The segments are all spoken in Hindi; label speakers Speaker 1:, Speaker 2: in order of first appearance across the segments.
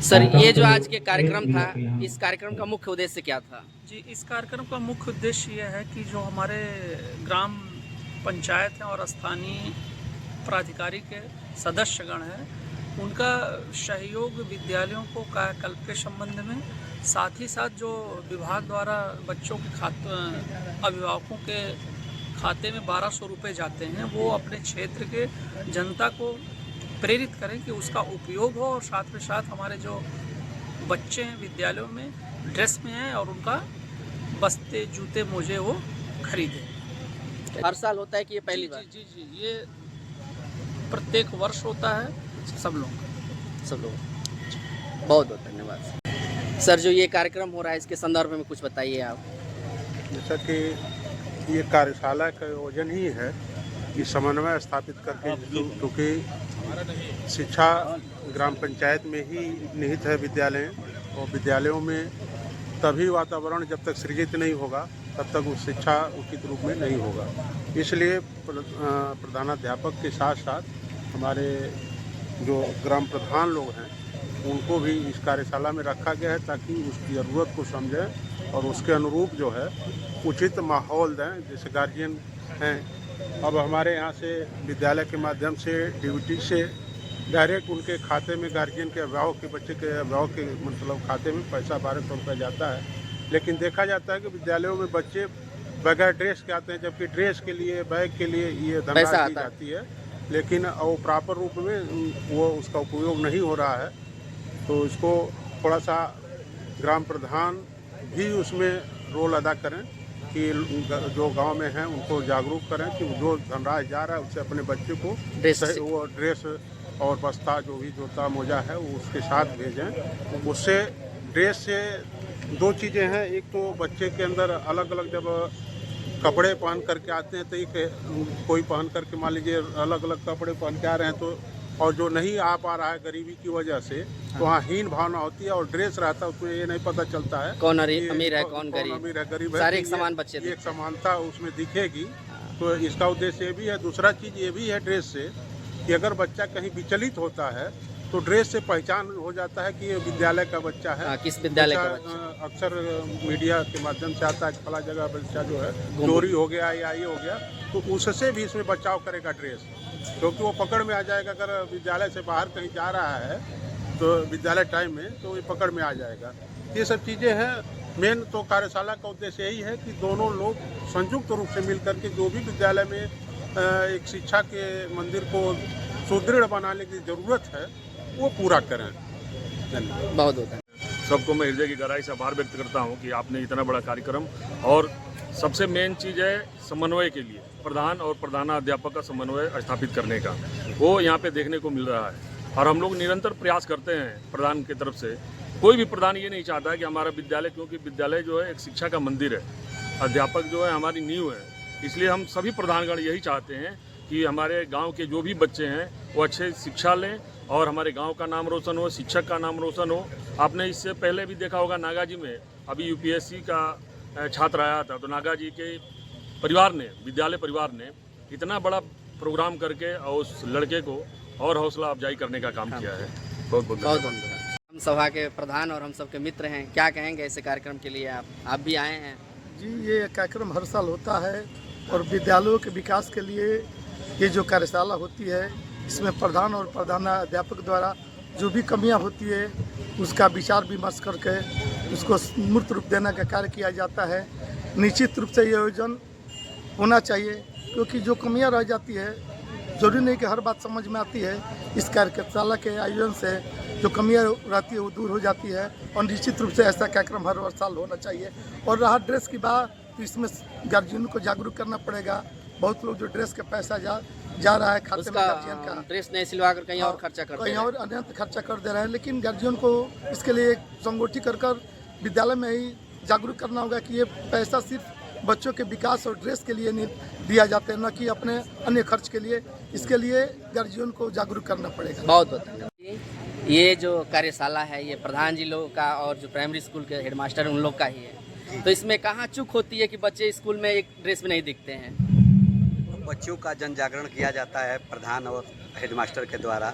Speaker 1: सर, ये जो आज के कार्यक्रम था, इस कार्यक्रम का मुख्य उद्देश्य क्या था?
Speaker 2: जी, इस कार्यक्रम का मुख्य उद्देश्य यह है कि जो हमारे ग्राम पंचायत हैं और स्थानीय प्राधिकारी के सदस्यगण हैं, उनका सहयोग विद्यालयों को कायाकल्प के संबंध में, साथ ही साथ जो विभाग द्वारा बच्चों के अभिभावकों के खाते में 1200 रुपये जाते हैं, वो अपने क्षेत्र के जनता को प्रेरित करें कि उसका उपयोग हो और साथ में साथ हमारे जो बच्चे हैं विद्यालयों में ड्रेस में हैं और उनका बस्ते जूते मोजे वो खरीदें।
Speaker 1: हर साल होता है कि ये पहली बार?
Speaker 2: जी, ये प्रत्येक वर्ष होता है सब लोग।
Speaker 1: बहुत बहुत धन्यवाद सर। जो ये कार्यक्रम हो रहा है, इसके संदर्भ में कुछ बताइए आप।
Speaker 3: जैसा कि ये कार्यशाला का आयोजन ही है कि समन्वय स्थापित करके, क्योंकि शिक्षा ग्राम पंचायत में ही निहित है विद्यालय, और विद्यालयों में तभी वातावरण जब तक सृजित नहीं होगा तब तक उस शिक्षा उचित रूप में नहीं होगा। इसलिए प्रधानाध्यापक के साथ साथ हमारे जो ग्राम प्रधान लोग हैं उनको भी इस कार्यशाला में रखा गया है, ताकि उसकी ज़रूरत को समझें और उसके अनुरूप जो है उचित माहौल दें। जैसे गार्जियन हैं, अब हमारे यहाँ से विद्यालय के माध्यम से डीबीटी से डायरेक्ट उनके खाते में, गार्जियन के अभिभावक के बच्चे के अभिभावक के मतलब खाते में पैसा 1200 रुपये जाता है। लेकिन देखा जाता है कि विद्यालयों में बच्चे बगैर ड्रेस के आते हैं, जबकि ड्रेस के लिए, बैग के लिए ये धनराशि दी जाती है, लेकिन वो प्रॉपर रूप में वो उसका उपयोग नहीं हो रहा है। तो इसको थोड़ा सा ग्राम प्रधान भी उसमें रोल अदा करें कि जो गांव में हैं उनको जागरूक करें कि जो धनराशि जा रहा है उससे अपने बच्चे को वो ड्रेस और बस्ता जो भी जूता मोजा है वो उसके साथ भेजें। उससे ड्रेस से दो चीज़ें हैं, एक तो बच्चे के अंदर अलग अलग जब कपड़े पहन करके आते हैं तो एक कोई पहन करके मान लीजिए अलग अलग कपड़े पहन के आ रहे हैं, तो और जो नहीं आ पा रहा है गरीबी की वजह से, तो वहाँ हीन भावना होती है, और ड्रेस रहता है उसमें ये नहीं पता चलता है
Speaker 1: कौन अमीर है कौन गरीब है, सारे एक समान बच्चे,
Speaker 3: एक समानता उसमें दिखेगी। तो इसका उद्देश्य ये भी है। दूसरा चीज़ ये भी है ड्रेस से कि अगर बच्चा कहीं विचलित होता है तो ड्रेस से पहचान हो जाता है कि ये विद्यालय का बच्चा है।
Speaker 1: किस विद्यालय का बच्चा?
Speaker 3: अक्सर मीडिया के माध्यम से आता है कि फला जगह बच्चा जो है चोरी हो गया या ये हो गया, तो उससे भी इसमें बचाव करेगा ड्रेस, क्योंकि वो पकड़ में आ जाएगा। अगर विद्यालय से बाहर कहीं जा रहा है तो विद्यालय टाइम में, तो ये पकड़ में आ जाएगा। ये सब चीज़ें हैं। मेन तो कार्यशाला का उद्देश्य यही है कि दोनों लोग संयुक्त रूप से मिल करके जो भी विद्यालय में एक शिक्षा के मंदिर को सुदृढ़ बनाने की ज़रूरत है वो पूरा करें। धन्यवाद।
Speaker 1: बहुत होता है।
Speaker 4: सबको मैं हृदय की गहराई से आभार व्यक्त करता हूं कि आपने इतना बड़ा कार्यक्रम, और सबसे मेन चीज़ है समन्वय के लिए प्रधान और प्रधानाध्यापक का समन्वय स्थापित करने का, वो यहाँ पे देखने को मिल रहा है। और हम लोग निरंतर प्रयास करते हैं प्रधान की तरफ से। कोई भी प्रधान ये नहीं चाहता कि हमारा विद्यालय, क्योंकि विद्यालय जो है एक शिक्षा का मंदिर है, अध्यापक जो है हमारी नींव है, इसलिए हम सभी प्रधानगण यही चाहते हैं कि हमारे गांव के जो भी बच्चे हैं वो अच्छे शिक्षा लें और हमारे गांव का नाम रोशन हो, शिक्षक का नाम रोशन हो। आपने इससे पहले भी देखा होगा, नागाजी में अभी यूपीएससी का छात्र आया था, तो नागाजी के परिवार ने, विद्यालय परिवार ने इतना बड़ा प्रोग्राम करके और उस लड़के को और हौसला अफजाई करने का काम किया है। बहुत बहुत
Speaker 1: धन्यवाद। हम सभा के प्रधान और हम सबके मित्र हैं, क्या कहेंगे ऐसे कार्यक्रम के लिए? आप भी आए हैं?
Speaker 5: जी, ये कार्यक्रम हर साल होता है और विद्यालयों के विकास के लिए ये जो कार्यशाला होती है, इसमें प्रधान और प्रधानाध्यापक द्वारा जो भी कमियां होती है उसका विचार विमर्श करके उसको मूर्त रूप देने का कार्य किया जाता है। निश्चित रूप से ये आयोजन होना चाहिए, क्योंकि जो कमियां रह जाती है, जरूरी नहीं कि हर बात समझ में आती है। इस कार्यशाला के आयोजन से जो कमियां रहती है वो दूर हो जाती है, और निश्चित रूप से ऐसा कार्यक्रम हर साल होना चाहिए। और रहा ड्रेस की बात, तो इसमें गार्जियन को जागरूक करना पड़ेगा। बहुत लोग जो ड्रेस का पैसा जा रहा है खाते में, गार्जियन का
Speaker 1: ड्रेस नहीं सिलवा कर कहीं और खर्चा कर
Speaker 5: कहीं और अन्यत्र खर्चा कर दे रहे हैं। लेकिन गार्जियन को इसके लिए संगोष्ठी कर विद्यालय में ही जागरूक करना होगा कि ये पैसा सिर्फ बच्चों के विकास और ड्रेस के लिए नहीं दिया जाता है, न कि अपने अन्य खर्च के लिए। इसके लिए गार्जियन को जागरूक करना पड़ेगा।
Speaker 1: बहुत धन्यवाद। ये जो कार्यशाला है ये प्रधान जी लोग का और जो प्राइमरी स्कूल के हेडमास्टर उन लोग का ही है, तो इसमें कहाँ चूक होती है कि बच्चे स्कूल में एक ड्रेस में नहीं दिखते हैं?
Speaker 6: बच्चों का जन जागरण किया जाता है प्रधान और हेडमास्टर के द्वारा,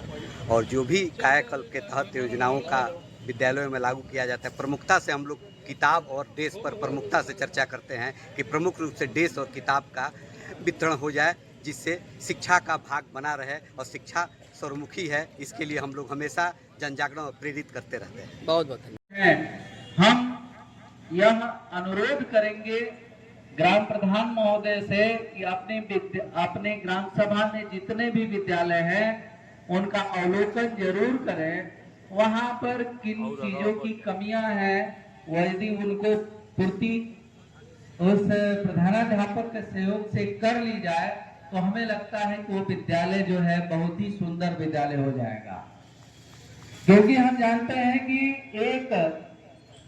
Speaker 6: और जो भी कायाकल्प के तहत योजनाओं का विद्यालयों में लागू किया जाता है। प्रमुखता से हम लोग किताब और देश पर प्रमुखता से चर्चा करते हैं कि प्रमुख रूप से देश और किताब का वितरण हो जाए, जिससे शिक्षा का भाग बना रहे और शिक्षा सर्वमुखी है। इसके लिए हम लोग हमेशा जन जागरण और प्रेरित करते रहते हैं।
Speaker 1: बहुत बहुत धन्यवाद।
Speaker 7: हम यह अनुरोध करेंगे ग्राम प्रधान महोदय से कि अपने ग्राम सभा में जितने भी विद्यालय हैं उनका अवलोकन जरूर करें। वहां पर किन चीजों की कमियां हैं, वह यदि उनको पूर्ति उस प्रधानाध्यापक के सहयोग से कर ली जाए तो हमें लगता है कि वो विद्यालय जो है बहुत ही सुंदर विद्यालय हो जाएगा। क्योंकि हम जानते हैं कि एक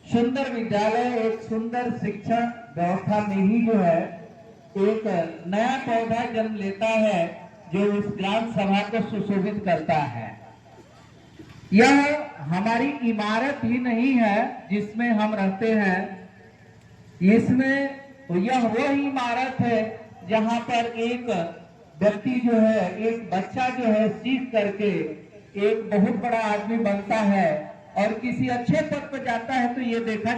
Speaker 7: सुंदर विद्यालय, एक सुंदर शिक्षण व्यवस्था में ही जो है एक नया पौधा जन्म लेता है जो उस ग्राम सभा को सुशोभित करता है। यह हमारी इमारत ही नहीं है जिसमें हम रहते हैं, इसमें यह वह इमारत है जहां पर एक व्यक्ति जो है, एक बच्चा जो है सीख करके एक बहुत बड़ा आदमी बनता है और किसी अच्छे पद पर जाता है तो ये देखा